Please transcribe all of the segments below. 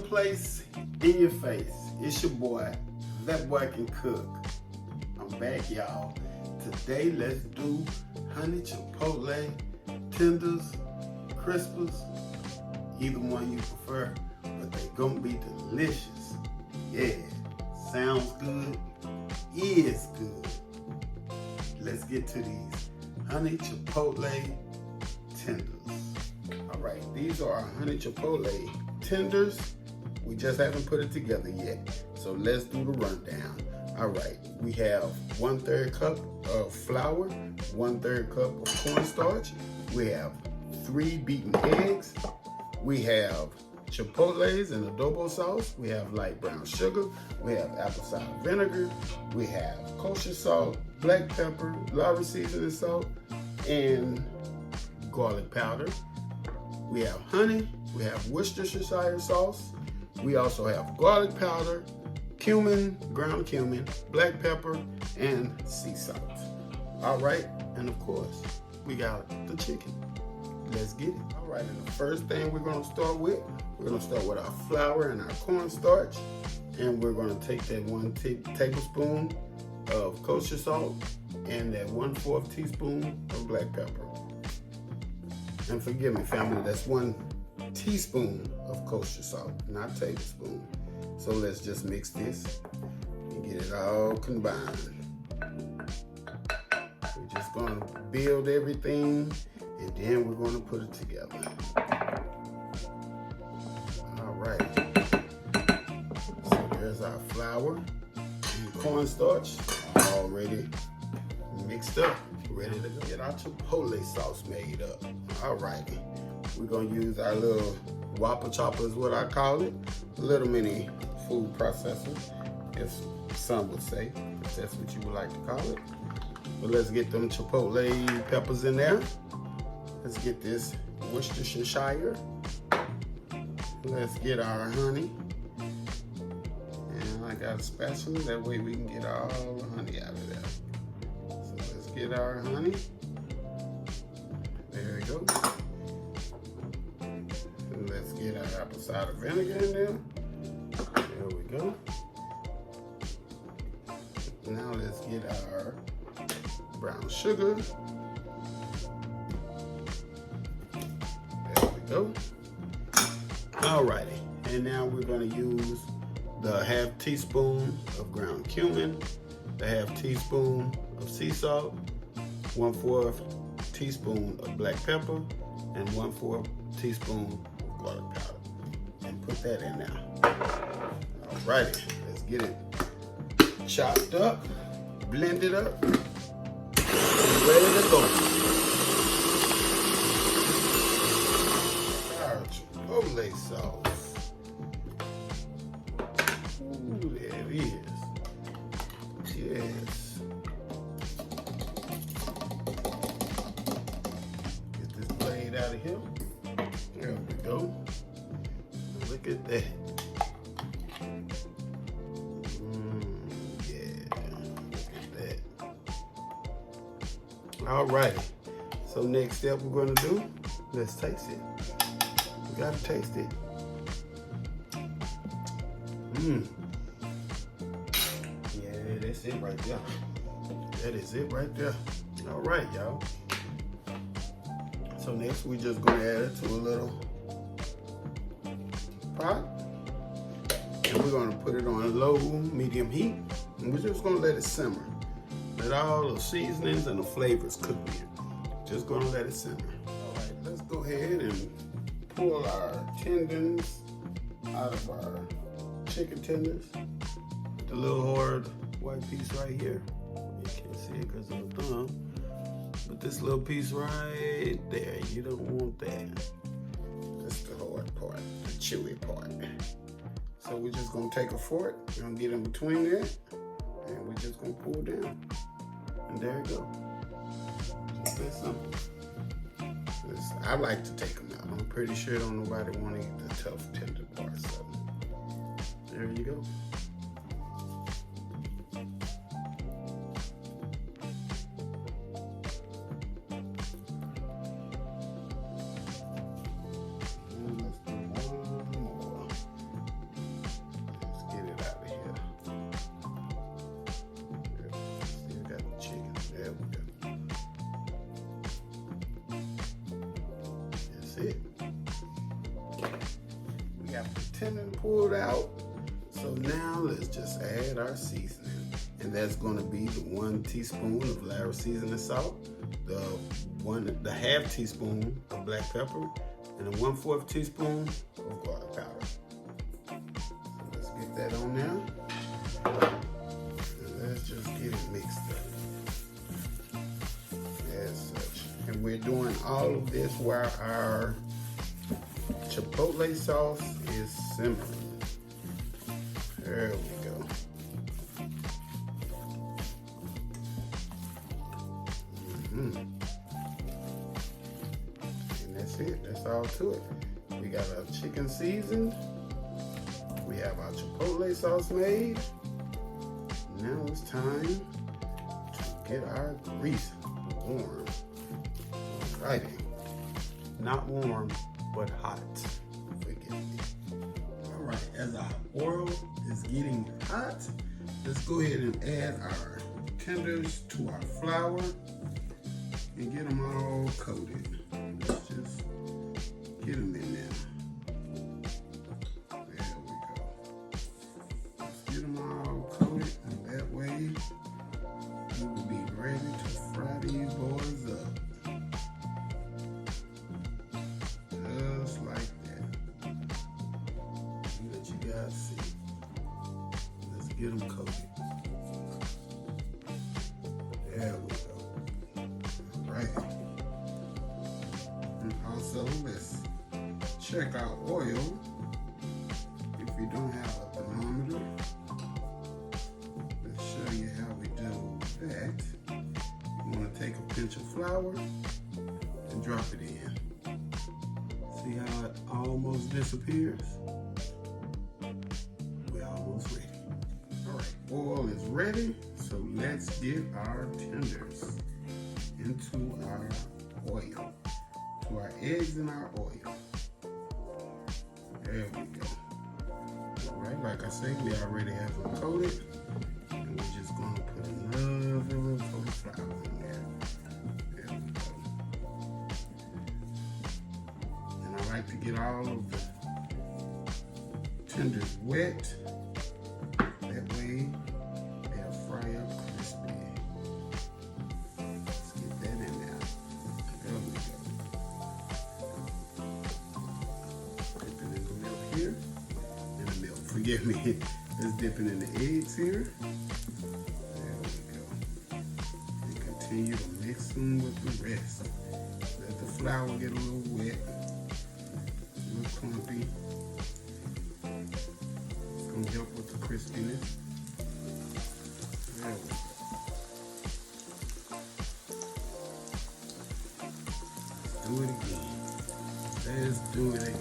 the place in your face. It's your boy. That boy can cook. I'm back, y'all. Today, let's do honey chipotle tenders, crispers, either one you prefer, but they gonna be delicious. Yeah, sounds good, is good. Let's get to these honey chipotle tenders. All right, these are our honey chipotle tenders. We just haven't put it together yet. So let's do the rundown. All right, we have 1/3 cup of flour, 1/3 cup of cornstarch. We have 3 beaten eggs. We have chipotles and adobo sauce. We have light brown sugar. We have apple cider vinegar. We have kosher salt, black pepper, Lawry seasoning salt, and garlic powder. We have honey. We have Worcestershire sauce. We also have garlic powder, cumin, ground cumin, black pepper, and sea salt. All right, and of course, we got the chicken. Let's get it. All right, and the first thing we're gonna start with our flour and our cornstarch, and we're gonna take that 1 tablespoon of kosher salt and that 1/4 teaspoon of black pepper. And forgive me, family, that's 1 teaspoon of kosher salt, not tablespoon. So let's just mix this and get it all combined. We're just gonna build everything and then we're gonna put it together. All right. So there's our flour and cornstarch already mixed up, ready to get our chipotle sauce made up. All right. We're gonna use our little whopper chopper is what I call it. Little mini food processor, as some would say, if that's what you would like to call it. But let's get them chipotle peppers in there. Let's get this Worcestershire. Let's get our honey. And I got a spatula, that way we can get all the honey out of there. So let's get our honey. There we go. And let's get our apple cider vinegar in there. There we go. Now let's get our brown sugar. There we go. Alrighty, and now we're gonna use the 1/2 teaspoon of ground cumin, the 1/2 teaspoon of sea salt, 1/4 teaspoon of black pepper, and 1/4 teaspoon of garlic powder. And put that in now. Alrighty, let's get it chopped up, blended up, and ready to go. Our chipotle sauce. Ooh, there it is. Yes. Get this blade out of here. There we go. Look at that. All righty, so next step we're gonna do, let's taste it. We gotta taste it. Yeah, that's it right there. That is it right there. All right, y'all. So next we just gonna add it to a little pot. And we're gonna put it on low, medium heat. And we're just gonna let it simmer. Let all the seasonings and the flavors cook in. Just gonna let it simmer. All right, let's go ahead and pull our tendons out of our chicken tenders. The little hard white piece right here. You can't see it because of the thumb. But this little piece right there, you don't want that. That's the hard part, the chewy part. So we're just gonna take a fork, we're gonna get in between there, and we're just gonna pull down. And there you go. Just that simple. I like to take them out. I'm pretty sure don't nobody want to eat the tough, tender parts. So there you go. that's it. We got the tendon pulled out. So now let's just add our seasoning. And that's gonna be the 1 teaspoon of Lawry seasoning salt, the half teaspoon of black pepper, and a 1/4 teaspoon of garlic powder. So let's get that on now. And let's just get it mixed up as such. And we're doing all of this while our chipotle sauce is simmering. There we go. And that's it. That's all to it. We got our chicken seasoned. We have our chipotle sauce made. Now it's time to get our grease warm. Alrighty. Not warm, but hot. Forgive me. Alright, as our oil is getting hot, let's go ahead and add our tenders to our flour and get them all coated. Let's just get them in there. There we go. Let's get them all coated, and that way we will be ready to fry these boys up. Just like that. Let you guys see. Let's get them coated. There we go. Right. And also, let's check our oil. If you don't have a thermometer, let's show you how we do that. You want to take a pinch of flour and drop it in. See how it almost disappears? We're almost ready. All right, oil is ready, so let's get our tenders into our oil, to our eggs in our oil. There we go. All right, like I say, we already have them coated, and we're just gonna put another little coat of flour in there. There we go. And I like to get all of the tenders wet. That way, they'll fry up crispy. Forgive me, let's dip it in the eggs here. There we go. And continue to mix them with the rest. Let the flour get a little wet, a little clumpy. It's gonna help with the crispiness. There we go. Let's do it again. Let's do it again.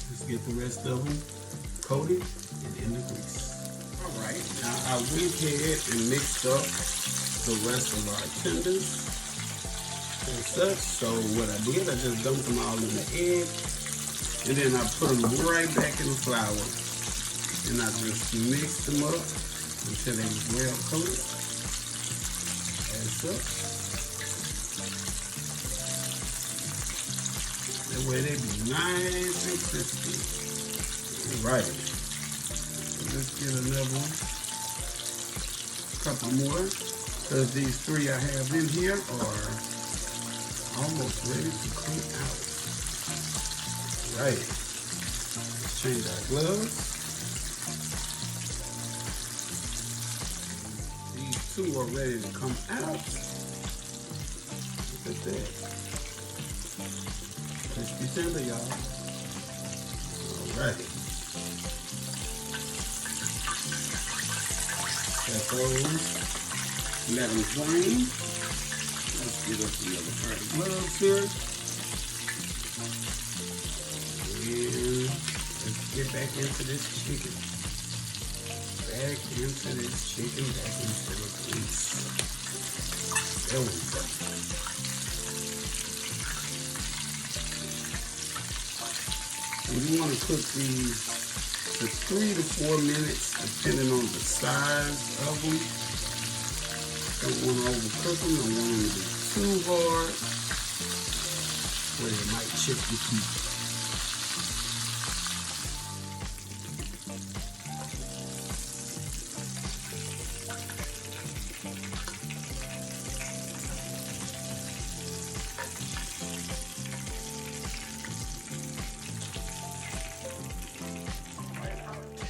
Let's get the rest of them coated and in the grease. All right, now I went ahead and mixed up the rest of our tenders and such. So what I did, I just dumped them all in the egg, and then I put them right back in the flour, and I just mixed them up until they was well coated. As such. That way they be nice and crispy. All right. So let's get another one. Couple more. Because these 3 I have in here are almost ready to come out. All right. Let's change our gloves. These 2 are ready to come out. Look at that. Crispy tender, y'all. Alright. That those. Let them drain. Let's get us another pair of gloves here. And let's get back into this chicken. back into this chicken, back into the grease. There we go. And you want to cook these for 3 to 4 minutes, depending on the size of them. Don't want to overcook them. Don't want them to be too hard, where it might chip your teeth.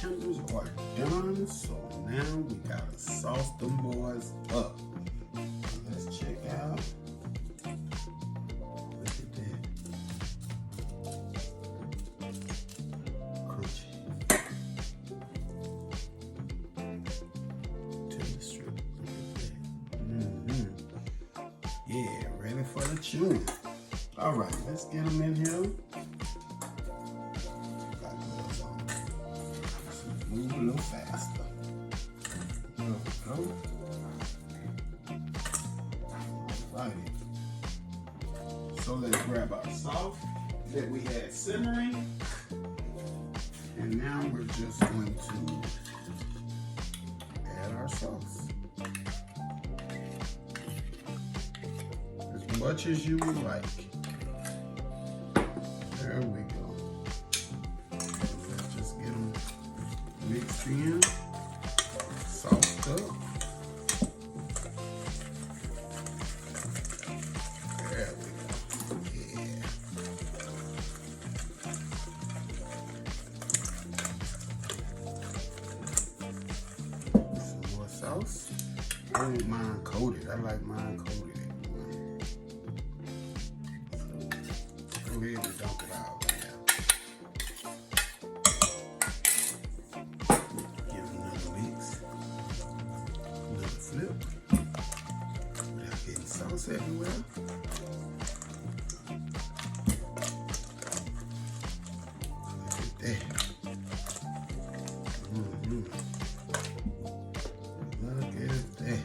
Tenders are done, so now we gotta sauce them boys up. Let's check out. Look at that. Crunchy. Tender strip. Look at that. Yeah, ready for the chewing. All right, let's get them in here. Move a little faster. There we go. Alrighty. So let's grab our sauce that we had simmering. And now we're just going to add our sauce. As much as you would like. There we go. Let's just get them mixed in, sauced up. There we go. Yeah. Some more sauce. I don't mind coated. I like mine coated. So, go ahead and dump it out. Without getting sauce everywhere. Look at that. Look at that.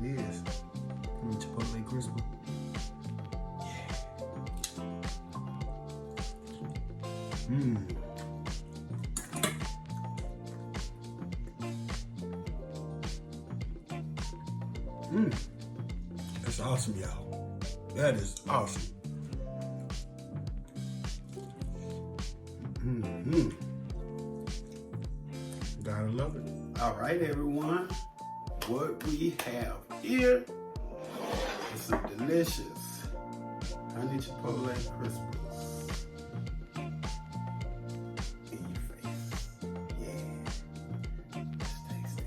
There it is. Chipotle crispy. Yeah. That's awesome, y'all. That is awesome. Gotta love it. All right, everyone. What we have here is some delicious honey chipotle crispers. In your face. Yeah. Let's taste it.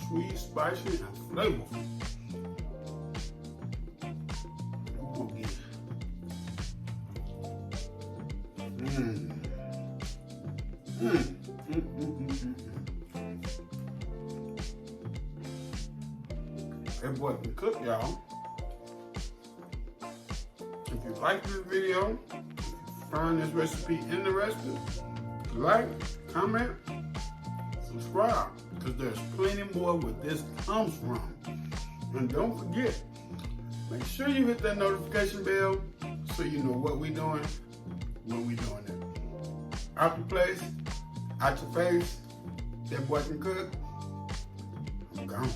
Sweet, spicy, and flavorful. That boy can cook, y'all. If you like this video, if you find this recipe interesting, like, comment, subscribe, because there's plenty more where this comes from. And don't forget, make sure you hit that notification bell so you know what we're doing when we're doing it. Out your place, out your face, that boy can cook, I'm gone.